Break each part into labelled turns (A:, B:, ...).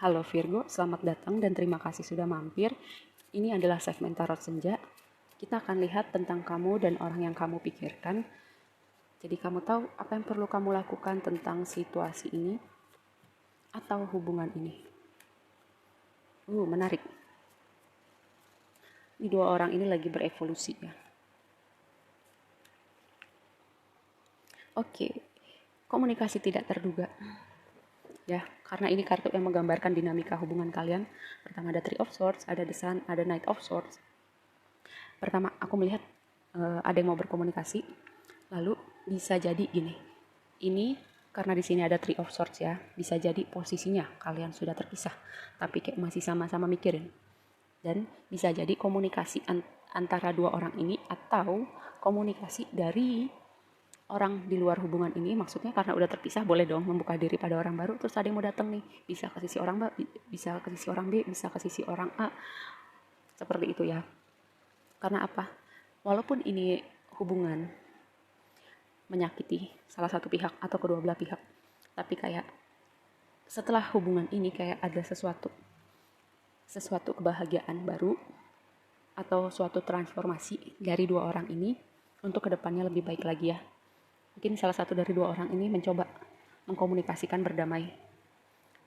A: Halo Virgo, selamat datang dan terima kasih sudah mampir. Ini adalah segmen Tarot Senja. Kita akan lihat tentang kamu dan orang yang kamu pikirkan. Jadi kamu tahu apa yang perlu kamu lakukan tentang situasi ini atau hubungan ini. Menarik. Ini dua orang ini lagi berevolusi ya. Oke, komunikasi tidak terduga. Ya, karena ini kartu yang menggambarkan dinamika hubungan kalian. Pertama ada Three of Swords, ada The Sun, ada Knight of Swords. Pertama, aku melihat ada yang mau berkomunikasi. Lalu bisa jadi gini. Ini karena di sini ada Three of Swords ya, bisa jadi posisinya kalian sudah terpisah, tapi kayak masih sama-sama mikirin. Dan bisa jadi komunikasi antara dua orang ini atau komunikasi dari orang di luar hubungan ini, maksudnya karena udah terpisah boleh dong membuka diri pada orang baru, terus ada yang mau datang nih, bisa ke sisi orang B, bisa ke sisi orang B, bisa ke sisi orang A, seperti itu ya. Karena apa? Walaupun ini hubungan menyakiti salah satu pihak atau kedua belah pihak, tapi kayak setelah hubungan ini kayak ada sesuatu kebahagiaan baru atau suatu transformasi dari dua orang ini untuk kedepannya lebih baik lagi ya. Mungkin salah satu dari dua orang ini mencoba mengkomunikasikan berdamai.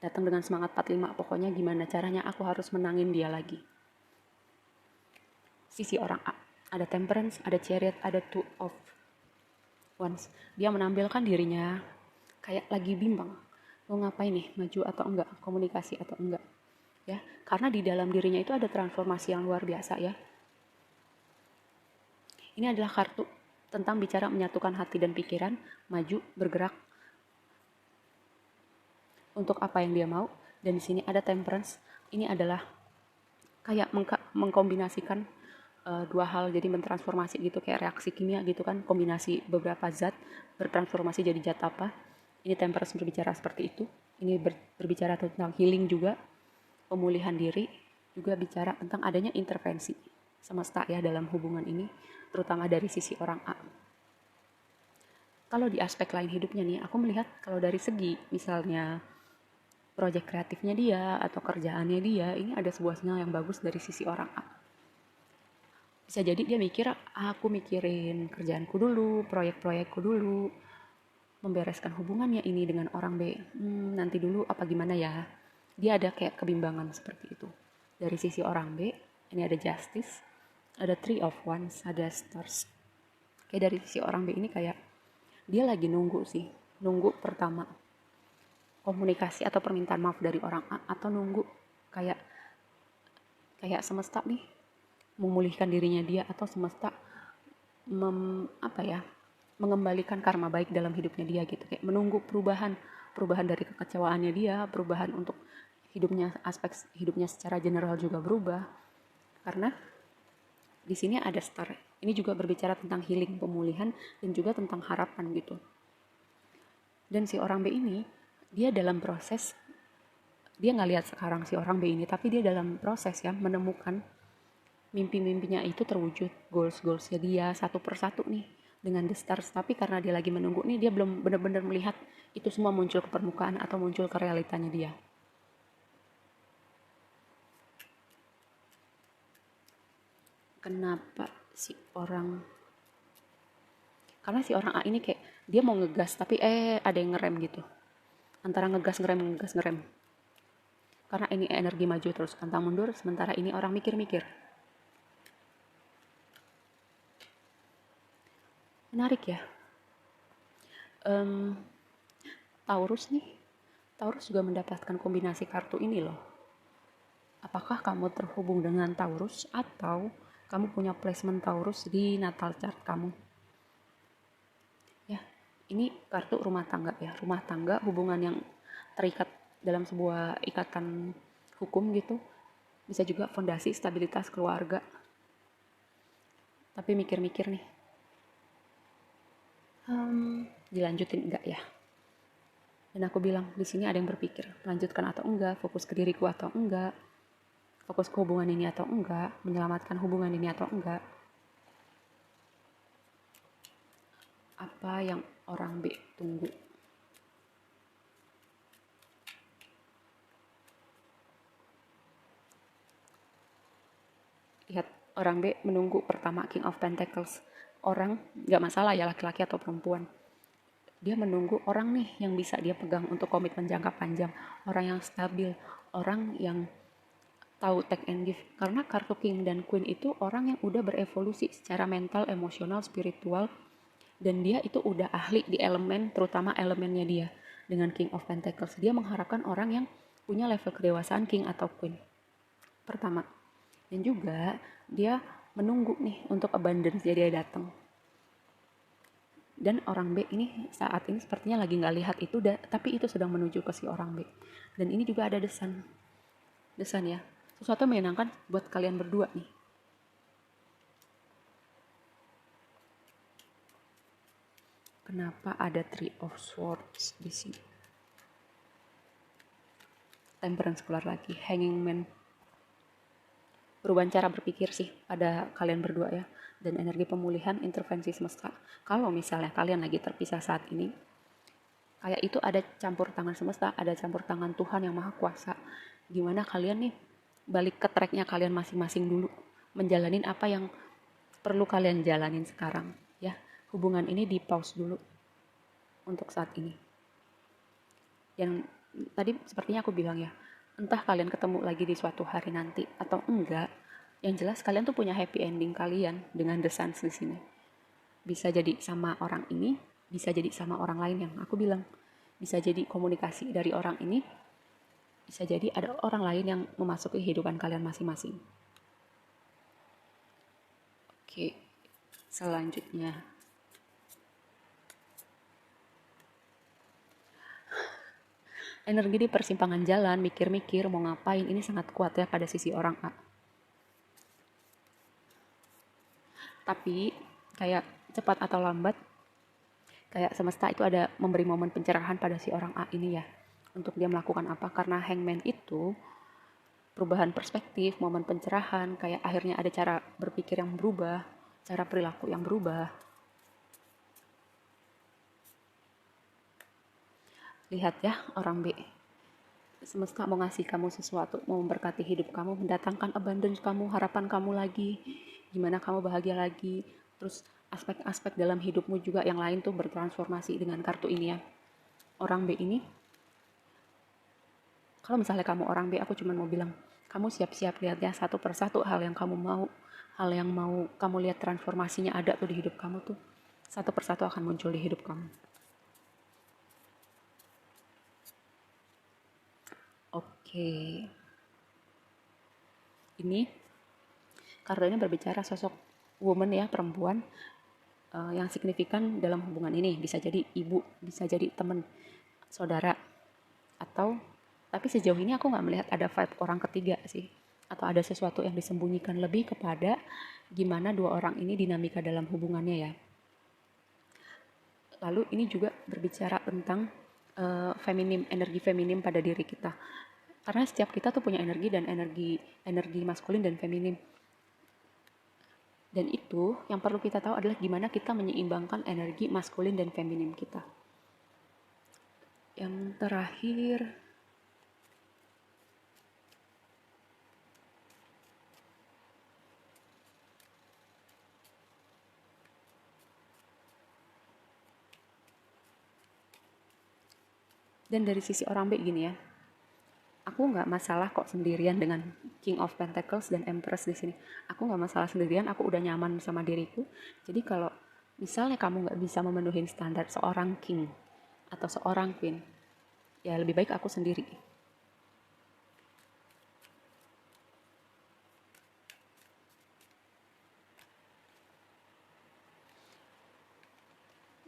A: Datang dengan semangat 45, pokoknya gimana caranya aku harus menangin dia lagi. Sisi orang A, ada Temperance, ada Chariot, ada Two of Wands. Dia menampilkan dirinya kayak lagi bimbang. Mau ngapain nih, maju atau enggak, komunikasi atau enggak. Ya, karena di dalam dirinya itu ada transformasi yang luar biasa ya. Ini adalah kartu tentang bicara menyatukan hati dan pikiran, maju, bergerak untuk apa yang dia mau. Dan di sini ada Temperance. Ini adalah kayak mengkombinasikan dua hal, jadi mentransformasi gitu, kayak reaksi kimia gitu kan, kombinasi beberapa zat bertransformasi jadi zat apa. Ini Temperance berbicara seperti itu. Ini berbicara tentang healing juga, pemulihan diri, juga bicara tentang adanya intervensi semesta ya dalam hubungan ini, terutama dari sisi orang A. Kalau di aspek lain hidupnya nih, aku melihat kalau dari segi misalnya proyek kreatifnya dia atau kerjaannya dia, ini ada sebuah sinyal yang bagus dari sisi orang A. Bisa jadi dia mikir, aku mikirin kerjaanku dulu, proyek-proyekku dulu, membereskan hubungannya ini dengan orang B. Nanti dulu apa gimana ya. Dia ada kayak kebimbangan seperti itu. Dari sisi orang B, ini ada Justice, ada Three of Wands, ada Stars. Kayak dari sisi orang B ini kayak dia lagi nunggu sih. Nunggu pertama komunikasi atau permintaan maaf dari orang A, atau nunggu kayak semesta nih memulihkan dirinya dia, atau semesta mengembalikan karma baik dalam hidupnya dia gitu, kayak menunggu perubahan dari kekecewaannya dia, perubahan untuk hidupnya, aspek hidupnya secara general juga berubah. Karena di sini ada Star, ini juga berbicara tentang healing, pemulihan, dan juga tentang harapan gitu. Dan si orang B ini dia dalam proses, dia nggak lihat sekarang si orang B ini, tapi dia dalam proses ya menemukan mimpi-mimpinya itu terwujud, goals-goalsnya dia satu persatu nih dengan The Stars. Tapi karena dia lagi menunggu nih, dia belum benar-benar melihat itu semua muncul ke permukaan atau muncul ke realitanya dia. Kenapa si orang, karena si orang A ini kayak dia mau ngegas tapi ada yang ngerem gitu, antara ngegas ngerem. Karena ini energi maju terus pantang mundur, sementara ini orang mikir-mikir. Menarik ya. Taurus nih, Taurus juga mendapatkan kombinasi kartu ini loh. Apakah kamu terhubung dengan Taurus atau kamu punya placement Taurus di natal chart kamu? Ya, ini kartu rumah tangga ya, rumah tangga, hubungan yang terikat dalam sebuah ikatan hukum gitu. Bisa juga fondasi stabilitas keluarga. Tapi mikir-mikir nih, dilanjutin enggak ya? Dan aku bilang, di sini ada yang berpikir, lanjutkan atau enggak, fokus ke diriku atau enggak, fokus ke hubungan ini atau enggak, menyelamatkan hubungan ini atau enggak. Apa yang orang B tunggu? Orang B menunggu pertama King of Pentacles. Orang, gak masalah ya laki-laki atau perempuan. Dia menunggu orang nih yang bisa dia pegang untuk komitmen jangka panjang. Orang yang stabil, orang yang tahu take and give. Karena kartu King dan Queen itu orang yang udah berevolusi secara mental, emosional, spiritual. Dan dia itu udah ahli di elemen, terutama elemennya dia. Dengan King of Pentacles, dia mengharapkan orang yang punya level kedewasaan King atau Queen. Pertama. Dan juga dia menunggu nih untuk abundance dia datang. Dan orang B ini saat ini sepertinya lagi nggak lihat itu, tapi itu sedang menuju ke si orang B. Dan ini juga ada desan ya, sesuatu menyenangkan buat kalian berdua nih. Kenapa ada Three of Swords di sini? Temperance keluar lagi, Hanging Man. Perubahan cara berpikir sih pada kalian berdua ya, dan energi pemulihan, intervensi semesta. Kalau misalnya kalian lagi terpisah saat ini, kayak itu ada campur tangan semesta, ada campur tangan Tuhan yang Maha Kuasa, gimana kalian nih balik ke tracknya kalian masing-masing dulu, menjalanin apa yang perlu kalian jalanin sekarang ya. Hubungan ini di pause dulu untuk saat ini. Yang tadi sepertinya aku bilang ya, entah kalian ketemu lagi di suatu hari nanti atau enggak, yang jelas kalian tuh punya happy ending kalian dengan The Sun di sini. Bisa jadi sama orang ini, bisa jadi sama orang lain yang aku bilang. Bisa jadi komunikasi dari orang ini, bisa jadi ada orang lain yang memasuki kehidupan kalian masing-masing. Oke, selanjutnya. Energi di persimpangan jalan, mikir-mikir mau ngapain, ini sangat kuat ya pada sisi orang A. Tapi kayak cepat atau lambat, kayak semesta itu ada memberi momen pencerahan pada si orang A ini ya, untuk dia melakukan apa. Karena Hangman itu perubahan perspektif, momen pencerahan, kayak akhirnya ada cara berpikir yang berubah, cara perilaku yang berubah. Lihat ya orang B, semesta mau ngasih kamu sesuatu, mau memberkati hidup kamu, mendatangkan abundance kamu, harapan kamu lagi, gimana kamu bahagia lagi. Terus aspek-aspek dalam hidupmu juga yang lain tuh bertransformasi dengan kartu ini ya. Orang B ini, kalau misalnya kamu orang B, aku cuma mau bilang, kamu siap-siap lihat ya satu persatu hal yang kamu mau, hal yang mau kamu lihat transformasinya ada tuh di hidup kamu tuh, satu persatu akan muncul di hidup kamu. Oke. Ini kartunya berbicara sosok woman ya, perempuan yang signifikan dalam hubungan ini. Bisa jadi ibu, bisa jadi teman, saudara, atau tapi sejauh ini aku nggak melihat ada vibe orang ketiga sih, atau ada sesuatu yang disembunyikan, lebih kepada gimana dua orang ini dinamika dalam hubungannya ya. Lalu ini juga berbicara tentang feminim, energi feminim pada diri kita. Karena setiap kita tuh punya energi dan energi maskulin dan feminim. Dan itu yang perlu kita tahu adalah gimana kita menyeimbangkan energi maskulin dan feminim kita. Yang terakhir, dan dari sisi orang B gini ya, aku nggak masalah kok sendirian dengan King of Pentacles dan Empress di sini. Aku nggak masalah sendirian, aku udah nyaman sama diriku. Jadi kalau misalnya kamu nggak bisa memenuhi standar seorang King atau seorang Queen, ya lebih baik aku sendiri.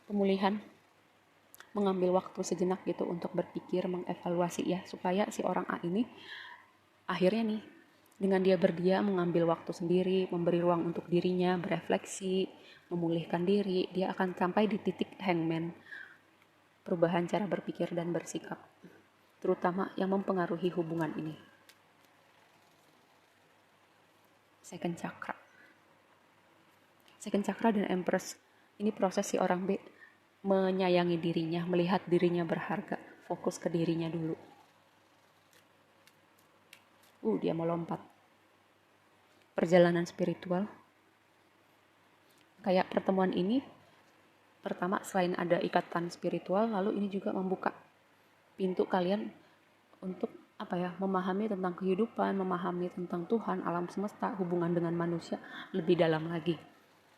A: Pemulihan, mengambil waktu sejenak gitu untuk berpikir, mengevaluasi ya, supaya si orang A ini akhirnya nih, dengan dia berdiam, mengambil waktu sendiri, memberi ruang untuk dirinya, berefleksi, memulihkan diri, dia akan sampai di titik Hangman, perubahan cara berpikir dan bersikap, terutama yang mempengaruhi hubungan ini. Second chakra dan Empress, ini proses si orang B menyayangi dirinya, melihat dirinya berharga, fokus ke dirinya dulu. Dia mau lompat. perjalanan spiritual. Kayak pertemuan ini, pertama selain ada ikatan spiritual, lalu ini juga membuka pintu kalian untuk memahami tentang kehidupan, memahami tentang Tuhan, alam semesta, hubungan dengan manusia lebih dalam lagi.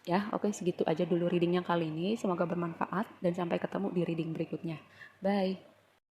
A: Ya, oke, segitu aja dulu readingnya kali ini. Semoga bermanfaat dan sampai ketemu di reading berikutnya. Bye.